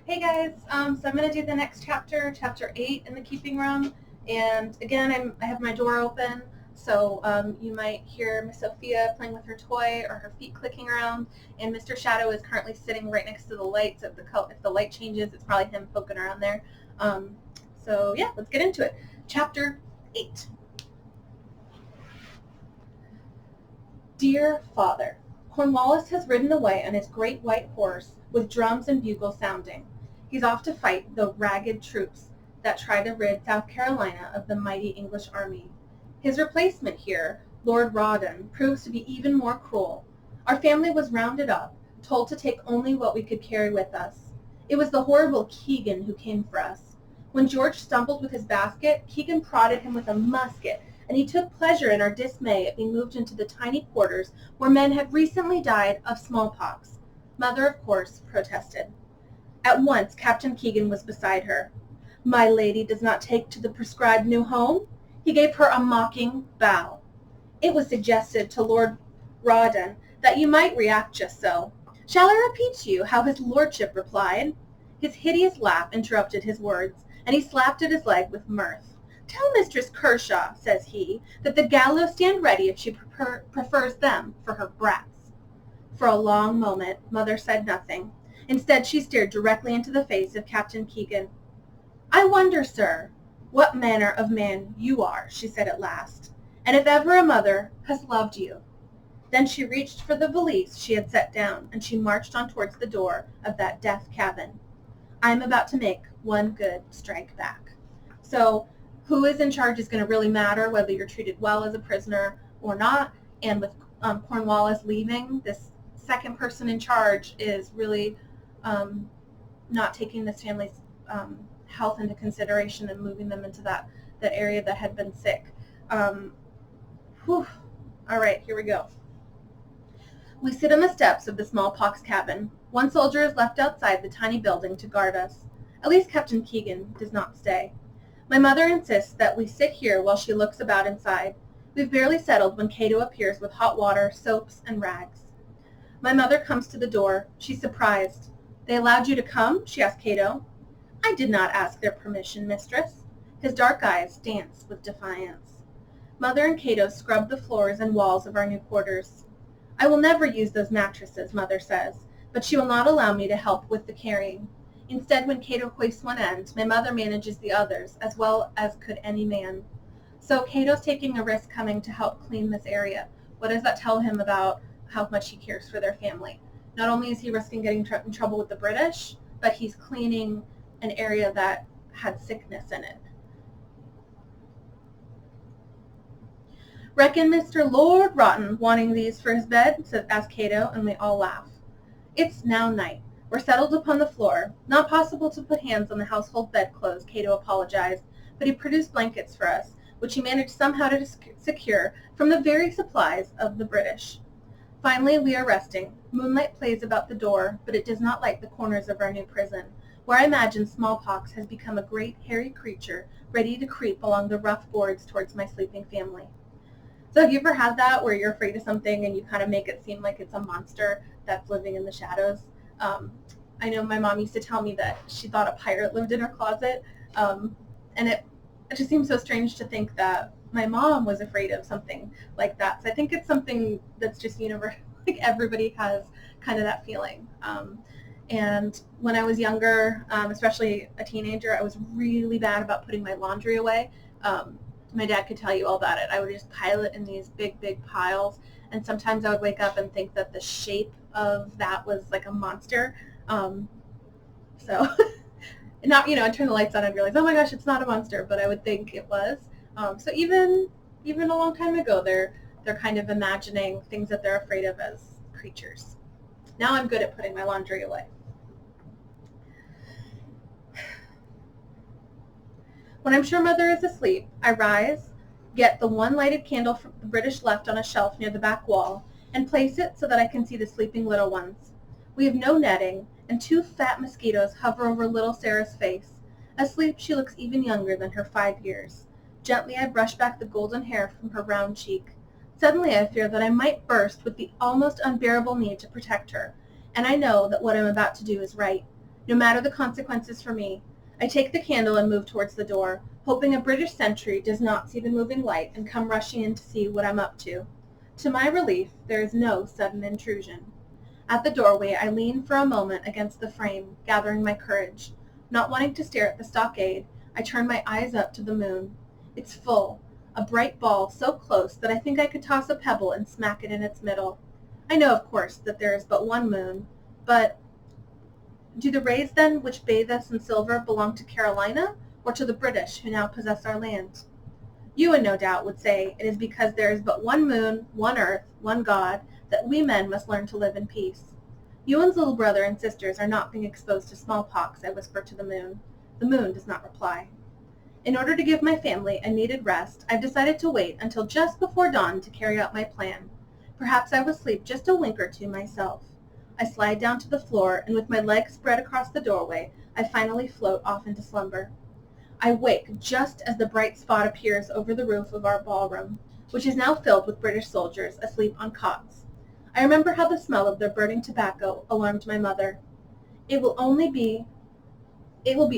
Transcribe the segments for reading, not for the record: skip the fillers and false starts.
Hey guys, so I'm going to do the next chapter, chapter 8 in the keeping room. And again, I have my door open, so you might hear Miss Sophia playing with her toy or her feet clicking around. And Mr. Shadow is currently sitting right next to the light, so if the light changes, it's probably him poking around there. So yeah, let's get into it. Chapter 8. Dear Father, Cornwallis has ridden away on his great white horse with drums and bugles sounding. He's off to fight the ragged troops that try to rid South Carolina of the mighty English army. His replacement here, Lord Rawdon, proves to be even more cruel. Our family was rounded up, told to take only what we could carry with us. It was the horrible Keegan who came for us. When George stumbled with his basket, Keegan prodded him with a musket, and he took pleasure in our dismay at being moved into the tiny quarters where men had recently died of smallpox. Mother, of course, protested. At once Captain Keegan was beside her. My lady does not take to the prescribed new home? He gave her a mocking bow. It was suggested to Lord Rawdon that you might react just so. Shall I repeat to you how his lordship replied? His hideous laugh interrupted his words, and he slapped at his leg with mirth. Tell Mistress Kershaw, says he, that the gallows stand ready if she prefers them for her brats. For a long moment, Mother said nothing. Instead, she stared directly into the face of Captain Keegan. I wonder, sir, what manner of man you are, she said at last, and if ever a mother has loved you. Then she reached for the valise she had set down, and she marched on towards the door of that death cabin. I am about to make one good strike back. So who is in charge is going to really matter, whether you're treated well as a prisoner or not. And with Cornwallis leaving, this second person in charge is really not taking this family's health into consideration and moving them into that area that had been sick. All right, here we go. We sit on the steps of the smallpox cabin. One soldier is left outside the tiny building to guard us. At least Captain Keegan does not stay. My mother insists that we sit here while she looks about inside. We've barely settled when Cato appears with hot water, soaps, and rags. My mother comes to the door. She's surprised. They allowed you to come? She asked Cato. I did not ask their permission, mistress. His dark eyes dance with defiance. Mother and Cato scrub the floors and walls of our new quarters. I will never use those mattresses, Mother says, but she will not allow me to help with the carrying. Instead, when Cato hoists one end, my mother manages the others, as well as could any man. So Cato's taking a risk coming to help clean this area. What does that tell him about how much he cares for their family? Not only is he risking getting in trouble with the British, but he's cleaning an area that had sickness in it. Reckon Mr. Lord Rawdon wanting these for his bed, asked Cato, and we all laugh. It's now night. We're settled upon the floor. Not possible to put hands on the household bedclothes, Cato apologized, but he produced blankets for us, which he managed somehow to secure from the very supplies of the British. Finally, we are resting. Moonlight plays about the door, but it does not light the corners of our new prison, where I imagine smallpox has become a great hairy creature ready to creep along the rough boards towards my sleeping family. So have you ever had that where you're afraid of something and you kind of make it seem like it's a monster that's living in the shadows? I know my mom used to tell me that she thought a pirate lived in her closet, and it just seems so strange to think that my mom was afraid of something like that. So I think it's something that's just universal, like everybody has kind of that feeling. And when I was younger, especially a teenager, I was really bad about putting my laundry away. My dad could tell you all about it. I would just pile it in these big, big piles, and sometimes I would wake up and think that the shape of that was like a monster. So, not, I'd turn the lights on and realize, oh my gosh, it's not a monster, but I would think it was. So even a long time ago, they're kind of imagining things that they're afraid of as creatures. Now I'm good at putting my laundry away. When I'm sure Mother is asleep, I rise, get the one lighted candle the British left on a shelf near the back wall, and place it so that I can see the sleeping little ones. We have no netting, and 2 fat mosquitoes hover over little Sarah's face. Asleep, she looks even younger than her 5 years. Gently, I brush back the golden hair from her round cheek. Suddenly, I fear that I might burst with the almost unbearable need to protect her, and I know that what I'm about to do is right. no matter the consequences for me. I take the candle and move towards the door, hoping a British sentry does not see the moving light and come rushing in to see what I'm up to. To my relief, there is no sudden intrusion. At the doorway, I lean for a moment against the frame, gathering my courage. Not wanting to stare at the stockade, I turn my eyes up to the moon. It's full, a bright ball so close that I think I could toss a pebble and smack it in its middle. I know, of course, that there is but one moon, but do the rays then which bathe us in silver belong to Carolina, or to the British who now possess our land? Ewan, no doubt, would say it is because there is but one moon, one earth, one God, that we men must learn to live in peace. Ewan's little brother and sisters are not being exposed to smallpox, I whisper to the moon. The moon does not reply. In order to give my family a needed rest, I've decided to wait until just before dawn to carry out my plan. Perhaps I will sleep just a wink or two myself. I slide down to the floor, and with my legs spread across the doorway, I finally float off into slumber. I wake just as the bright spot appears over the roof of our ballroom, which is now filled with British soldiers asleep on cots. I remember how the smell of their burning tobacco alarmed my mother. It will be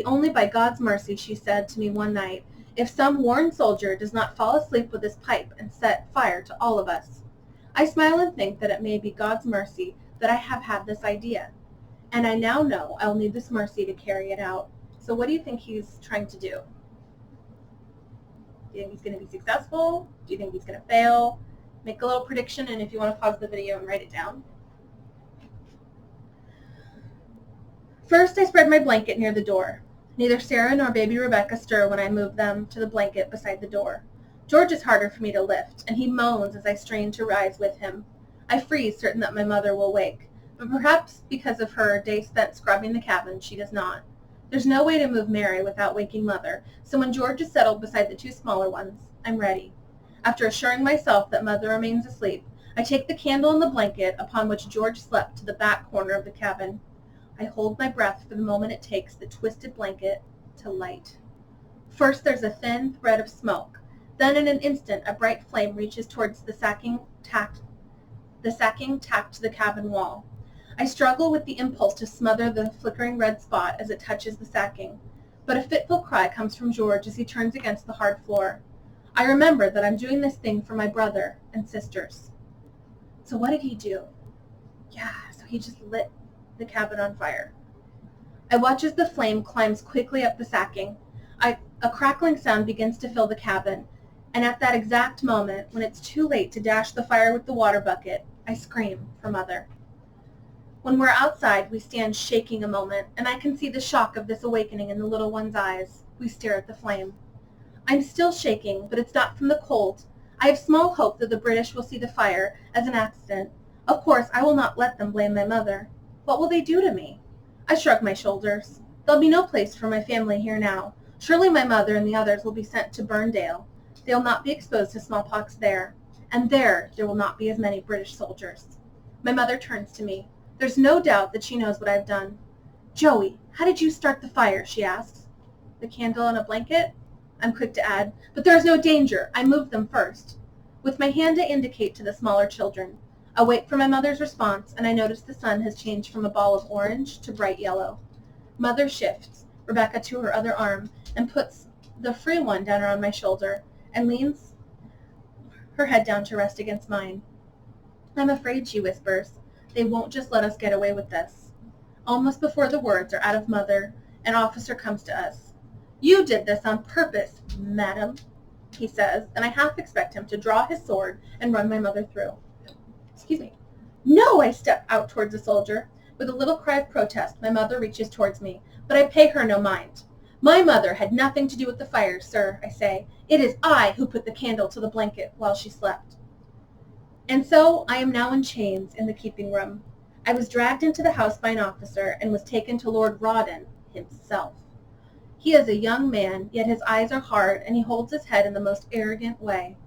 only by God's mercy, she said to me one night, if some worn soldier does not fall asleep with his pipe and set fire to all of us. I smile and think that it may be God's mercy that I have had this idea, and I now know I will need this mercy to carry it out. So what do you think he's trying to do? Do you think he's going to be successful? Do you think he's going to fail? Make a little prediction, and if you want to pause the video and write it down. First, I spread my blanket near the door. Neither Sarah nor baby Rebecca stir when I move them to the blanket beside the door. George is harder for me to lift, and he moans as I strain to rise with him. I freeze, certain that my mother will wake, but perhaps because of her day spent scrubbing the cabin, she does not. There's no way to move Mary without waking Mother, so when George is settled beside the two smaller ones, I'm ready. After assuring myself that Mother remains asleep, I take the candle and the blanket upon which George slept to the back corner of the cabin. I hold my breath for the moment it takes the twisted blanket to light. First there's a thin thread of smoke. Then in an instant a bright flame reaches towards the sacking tacked to the cabin wall. I struggle with the impulse to smother the flickering red spot as it touches the sacking, but a fitful cry comes from George as he turns against the hard floor. I remember that I'm doing this thing for my brother and sisters. So what did he do? Yeah, so he just lit the cabin on fire. I watch as the flame climbs quickly up the sacking. A crackling sound begins to fill the cabin, and at that exact moment, when it's too late to dash the fire with the water bucket, I scream for Mother. When we're outside, we stand shaking a moment, and I can see the shock of this awakening in the little one's eyes. We stare at the flame. I'm still shaking, but it's not from the cold. I have small hope that the British will see the fire as an accident. Of course, I will not let them blame my mother. What will they do to me? I shrug my shoulders. There'll be no place for my family here now. Surely my mother and the others will be sent to Burndale. They will not be exposed to smallpox there. And there will not be as many British soldiers. My mother turns to me. There's no doubt that she knows what I've done. Joey, how did you start the fire? She asks. The candle and a blanket? I'm quick to add, but there is no danger. I moved them first. With my hand I indicate to the smaller children. I wait for my mother's response, and I notice the sun has changed from a ball of orange to bright yellow. Mother shifts, Rebecca to her other arm, and puts the free one down around my shoulder, and leans her head down to rest against mine. I'm afraid, she whispers. They won't just let us get away with this. Almost before the words are out of Mother, an officer comes to us. You did this on purpose, madam, he says, and I half expect him to draw his sword and run my mother through. Excuse me. No, I step out towards the soldier. With a little cry of protest, my mother reaches towards me, but I pay her no mind. My mother had nothing to do with the fire, sir, I say. It is I who put the candle to the blanket while she slept. And so I am now in chains in the keeping room. I was dragged into the house by an officer and was taken to Lord Rawdon himself. He is a young man, yet his eyes are hard, and he holds his head in the most arrogant way.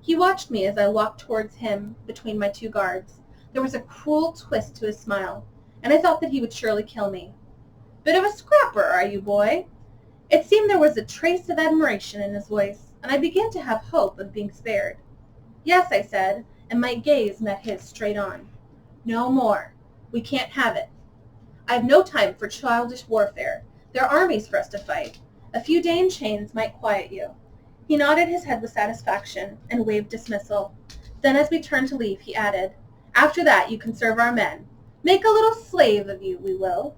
He watched me as I walked towards him between my two guards. There was a cruel twist to his smile, and I thought that he would surely kill me. Bit of a scrapper, are you, boy? It seemed there was a trace of admiration in his voice, and I began to have hope of being spared. Yes, I said, and my gaze met his straight on. No more. We can't have it. I have no time for childish warfare. There are armies for us to fight. A few day in chains might quiet you." He nodded his head with satisfaction and waved dismissal. Then as we turned to leave, he added, "After that you can serve our men. Make a little slave of you, we will."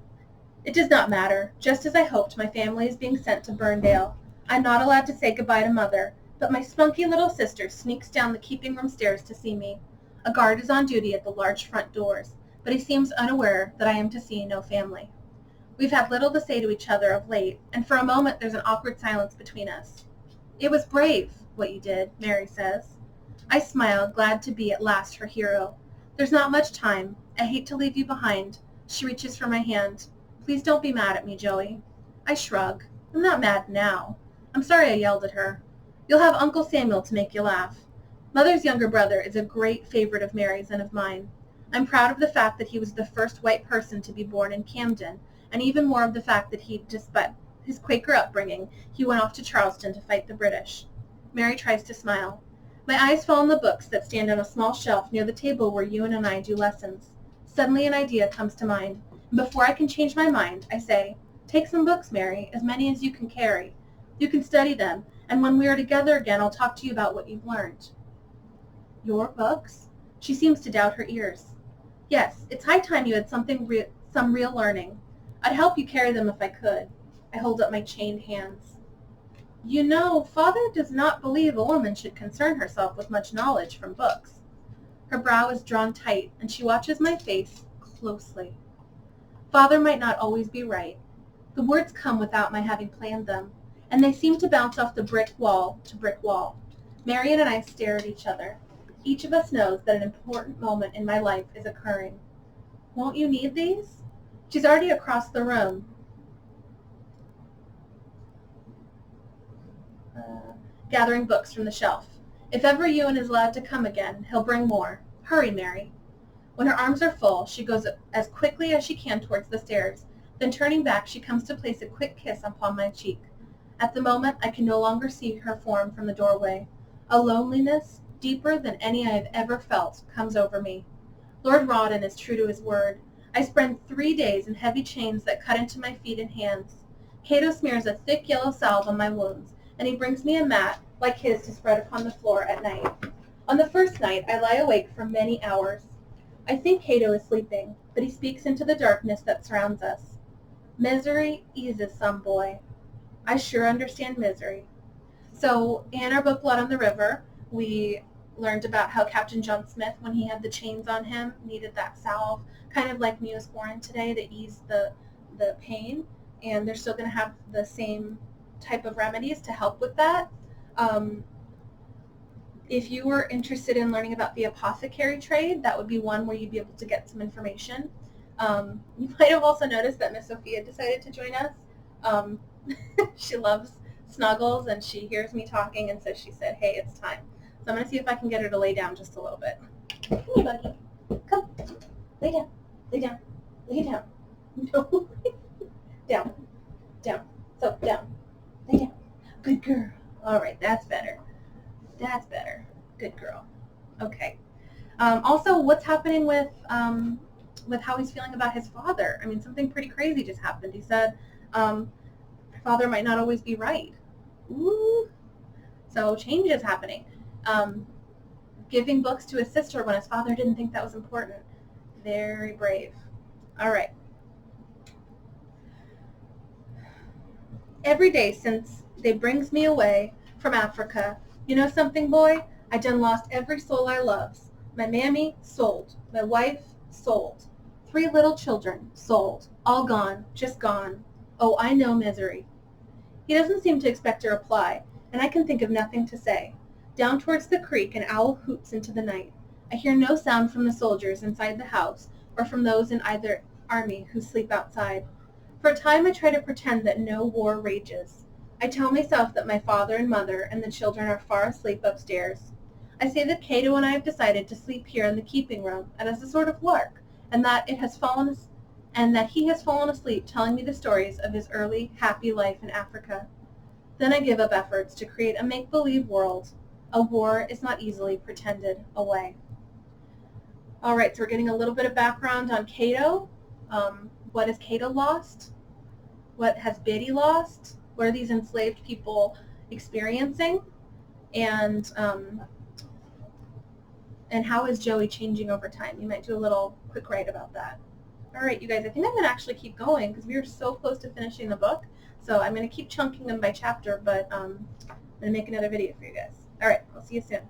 It does not matter. Just as I hoped, my family is being sent to Burndale. I'm not allowed to say goodbye to Mother, but my spunky little sister sneaks down the keeping room stairs to see me. A guard is on duty at the large front doors, but he seems unaware that I am to see no family. We've had little to say to each other of late, and for a moment there's an awkward silence between us. "It was brave, what you did," Mary says. I smile, glad to be at last her hero. "There's not much time. I hate to leave you behind." She reaches for my hand. "Please don't be mad at me, Joey." I shrug. I'm not mad now. I'm sorry I yelled at her. You'll have Uncle Samuel to make you laugh. Mother's younger brother is a great favorite of Mary's and of mine. I'm proud of the fact that he was the first white person to be born in Camden, and even more of the fact that despite his Quaker upbringing, he went off to Charleston to fight the British. Mary tries to smile. My eyes fall on the books that stand on a small shelf near the table where Ewan and I do lessons. Suddenly an idea comes to mind, and before I can change my mind, I say, "Take some books, Mary, as many as you can carry. You can study them, and when we are together again, I'll talk to you about what you've learned." "Your books?" She seems to doubt her ears. "Yes, it's high time you had some real learning. I'd help you carry them if I could." I hold up my chained hands. "You know, Father does not believe a woman should concern herself with much knowledge from books." Her brow is drawn tight, and she watches my face closely. Father might not always be right. The words come without my having planned them, and they seem to bounce off the brick wall to brick wall. Marian and I stare at each other. Each of us knows that an important moment in my life is occurring. "Won't you need these?" She's already across the room. Gathering books from the shelf. "If ever Ewan is allowed to come again, he'll bring more. Hurry, Mary." When her arms are full, she goes as quickly as she can towards the stairs. Then turning back, she comes to place a quick kiss upon my cheek. At the moment, I can no longer see her form from the doorway. A loneliness, deeper than any I have ever felt, comes over me. Lord Rawdon is true to his word. I spend 3 days in heavy chains that cut into my feet and hands. Cato smears a thick yellow salve on my wounds, and he brings me a mat like his to spread upon the floor at night. On the first night, I lie awake for many hours. I think Cato is sleeping, but he speaks into the darkness that surrounds us. "Misery eases some, boy." I sure understand misery. So in our book, Blood on the River, we learned about how Captain John Smith, when he had the chains on him, needed that salve, kind of like Neosporin today, to ease the pain. And they're still going to have the same type of remedies to help with that. If you were interested in learning about the apothecary trade, that would be one where you'd be able to get some information. You might have also noticed that Miss Sophia decided to join us. She loves snuggles, and she hears me talking, and so she said, "Hey, it's time." So I'm going to see if I can get her to lay down just a little bit. Hey, buddy. Come. Lay down. Lay down. Lay down. No. Down. Down. So, down. Lay down. Good girl. All right, that's better. That's better. Good girl. Okay. Also, what's happening with how he's feeling about his father? I mean, something pretty crazy just happened. He said, father might not always be right. Ooh. So change is happening. Giving books to his sister when his father didn't think that was important. Very brave. All right. Every day since they brings me away from Africa, you know something, boy? I done lost every soul I loves. My mammy, sold. My wife, sold. 3 little children, sold. All gone, just gone. Oh, I know misery. He doesn't seem to expect a reply, and I can think of nothing to say. Down towards the creek, an owl hoots into the night. I hear no sound from the soldiers inside the house, or from those in either army who sleep outside. For a time I try to pretend that no war rages. I tell myself that my father and mother and the children are far asleep upstairs. I say that Cato and I have decided to sleep here in the keeping room as a sort of lark, and that he has fallen asleep telling me the stories of his early, happy life in Africa. Then I give up efforts to create a make-believe world. A war is not easily pretended away. All right, so we're getting a little bit of background on Cato. what has Cato lost? What has Biddy lost? What are these enslaved people experiencing? And how is Joey changing over time? You might do a little quick write about that. All right, you guys, I think I'm going to actually keep going because we are so close to finishing the book. So I'm going to keep chunking them by chapter, but I'm going to make another video for you guys. All right, I'll see you soon.